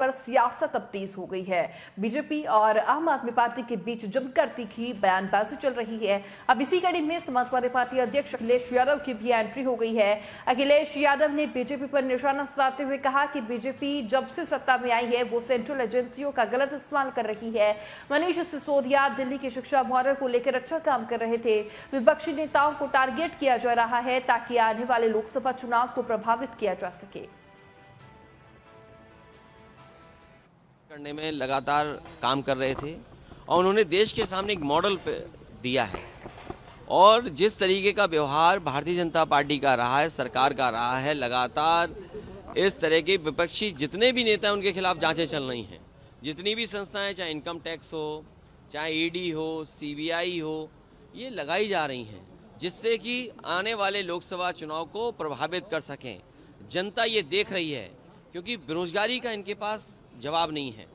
पर सियासत अब तेज हो गई है। बीजेपी और आम आदमी पार्टी के बीच जमकर तीखी बयानबाजी चल रही है। अब इसी कड़ी में समाजवादी पार्टी अध्यक्ष अखिलेश यादव की भी एंट्री हो गई है। अखिलेश यादव ने बीजेपी पर निशाना साधते हुए कहा कि बीजेपी जब से सत्ता में आई है वो सेंट्रल एजेंसियों का गलत इस्तेमाल कर रही है। मनीष सिसोदिया दिल्ली की शिक्षा मॉडल को लेकर अच्छा काम कर रहे थे। विपक्षी नेताओं को टारगेट किया जा रहा है ताकि आने वाले लोकसभा चुनाव को प्रभावित किया जा सके। करने में लगातार काम कर रहे थे और उन्होंने देश के सामने एक मॉडल दिया है। और जिस तरीके का व्यवहार भारतीय जनता पार्टी का रहा है, सरकार का रहा है, लगातार इस तरह के विपक्षी जितने भी नेता हैं उनके खिलाफ जांचें चल रही हैं। जितनी भी संस्थाएं, चाहे इनकम टैक्स हो, चाहे ईडी हो, सीबीआई हो, ये लगाई जा रही हैं जिससे कि आने वाले लोकसभा चुनाव को प्रभावित कर सकें। जनता ये देख रही है क्योंकि बेरोजगारी का इनके पास जवाब नहीं है,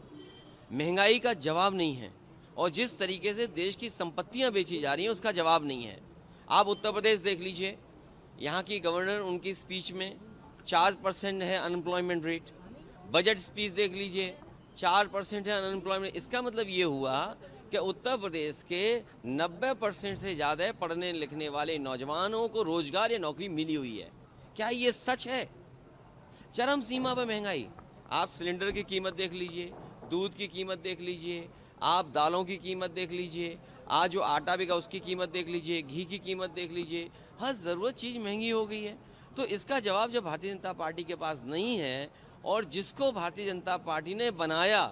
महंगाई का जवाब नहीं है और जिस तरीके से देश की संपत्तियां बेची जा रही हैं उसका जवाब नहीं है। आप उत्तर प्रदेश देख लीजिए, यहाँ की गवर्नर उनकी स्पीच में 4% है अनएम्प्लॉयमेंट रेट। बजट स्पीच देख लीजिए, 4% है अनएम्प्लॉयमेंट। इसका मतलब ये हुआ कि उत्तर प्रदेश के 90% से ज़्यादा पढ़ने लिखने वाले नौजवानों को रोजगार या नौकरी मिली हुई है। क्या ये सच है? चरम सीमा पर महंगाई। आप सिलेंडर की कीमत देख लीजिए, दूध की कीमत देख लीजिए, आप दालों की कीमत देख लीजिए, आज जो आटा बिका उसकी कीमत देख लीजिए, घी की कीमत देख लीजिए, हर ज़रूरत चीज़ महंगी हो गई है। तो इसका जवाब जब भारतीय जनता पार्टी के पास नहीं है और जिसको भारतीय जनता पार्टी ने बनाया,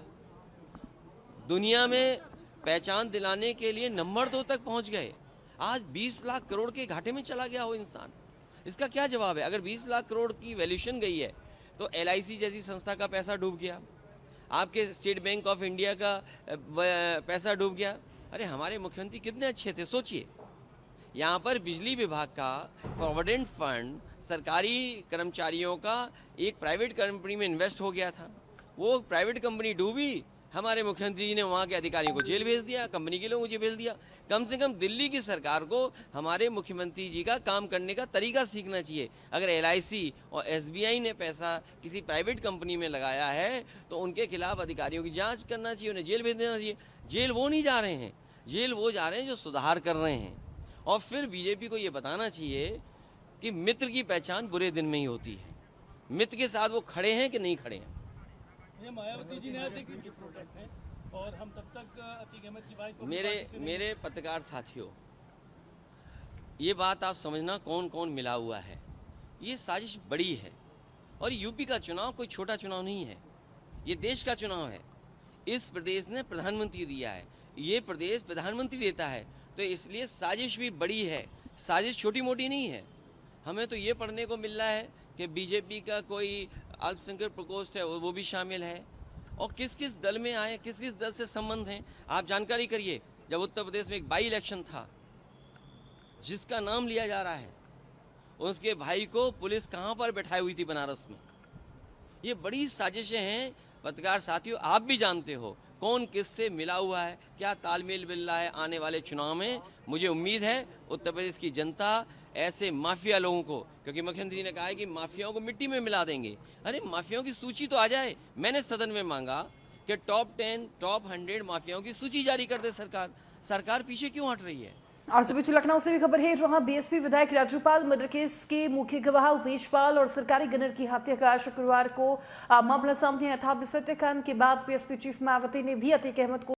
दुनिया में पहचान दिलाने के लिए नंबर 2 तक पहुंच गए, आज 20 लाख करोड़ के घाटे में चला गया हो इंसान, इसका क्या जवाब है? अगर 20 लाख करोड़ की वैल्यूएशन गई है तो LIC जैसी संस्था का पैसा डूब गया, आपके स्टेट बैंक ऑफ इंडिया का पैसा डूब गया। अरे हमारे मुख्यमंत्री कितने अच्छे थे, सोचिए। यहाँ पर बिजली विभाग का प्रोविडेंट फंड सरकारी कर्मचारियों का एक प्राइवेट कंपनी में इन्वेस्ट हो गया था, वो प्राइवेट कंपनी डूबी, हमारे मुख्यमंत्री जी ने वहाँ के अधिकारियों को जेल भेज दिया, कंपनी के लोगों को भेज दिया। कम से कम दिल्ली की सरकार को हमारे मुख्यमंत्री जी का काम करने का तरीका सीखना चाहिए। अगर LIC और SBI ने पैसा किसी प्राइवेट कंपनी में लगाया है तो उनके खिलाफ अधिकारियों की जांच करना चाहिए, उन्हें जेल भेज देना चाहिए। जेल वो नहीं जा रहे हैं, जेल वो जा रहे हैं जो सुधार कर रहे हैं। और फिर बीजेपी को ये बताना चाहिए कि मित्र की पहचान बुरे दिन में ही होती है। मित्र के साथ वो खड़े हैं कि नहीं खड़े हैं। मायावती जी ने ऐसे की प्रोटेक्ट है और हम तब तक अतीक अहमद की बात मेरे पत्रकार साथियों, ये बात आप समझना कौन कौन मिला हुआ है। ये साजिश बड़ी है और यूपी का चुनाव कोई छोटा चुनाव नहीं है, ये देश का चुनाव है। इस प्रदेश ने प्रधानमंत्री दिया है, ये प्रदेश प्रधानमंत्री देता है, तो इसलिए साजिश भी बड़ी है, साजिश छोटी मोटी नहीं है। हमें तो ये पढ़ने को मिल रहा है कि बीजेपी का कोई अल्पसंख्यक प्रकोष्ठ है वो भी शामिल है और किस किस दल में आए, किस किस दल से संबंध हैं, आप जानकारी करिए। जब उत्तर प्रदेश में एक बाई इलेक्शन था जिसका नाम लिया जा रहा है, उसके भाई को पुलिस कहाँ पर बैठाई हुई थी, बनारस में। ये बड़ी साजिशें हैं पत्रकार साथियों, आप भी जानते हो कौन किससे मिला हुआ है, क्या तालमेल मिल रहा है। आने वाले चुनाव में मुझे उम्मीद है उत्तर प्रदेश की जनता ऐसे माफिया लोगों को, क्योंकि मुख्यमंत्री ने कहा है कि माफियाओं को मिट्टी में मिला देंगे। अरे माफियाओं की सूची तो आ जाए। मैंने सदन में मांगा कि टॉप 10, टॉप 100 माफियाओं की सूची जारी कर दे सरकार पीछे क्यों हट रही है? और इस बीच लखनऊ से भी खबर है, जहां BSP विधायक राजूपाल मर्डर केस के मुख्य गवाह उमेश पाल और सरकारी गनर की हत्या का शुक्रवार को मामला सामने आया था। सत्याकांड के बाद BSP चीफ मायावती ने भी अतीक अहमद को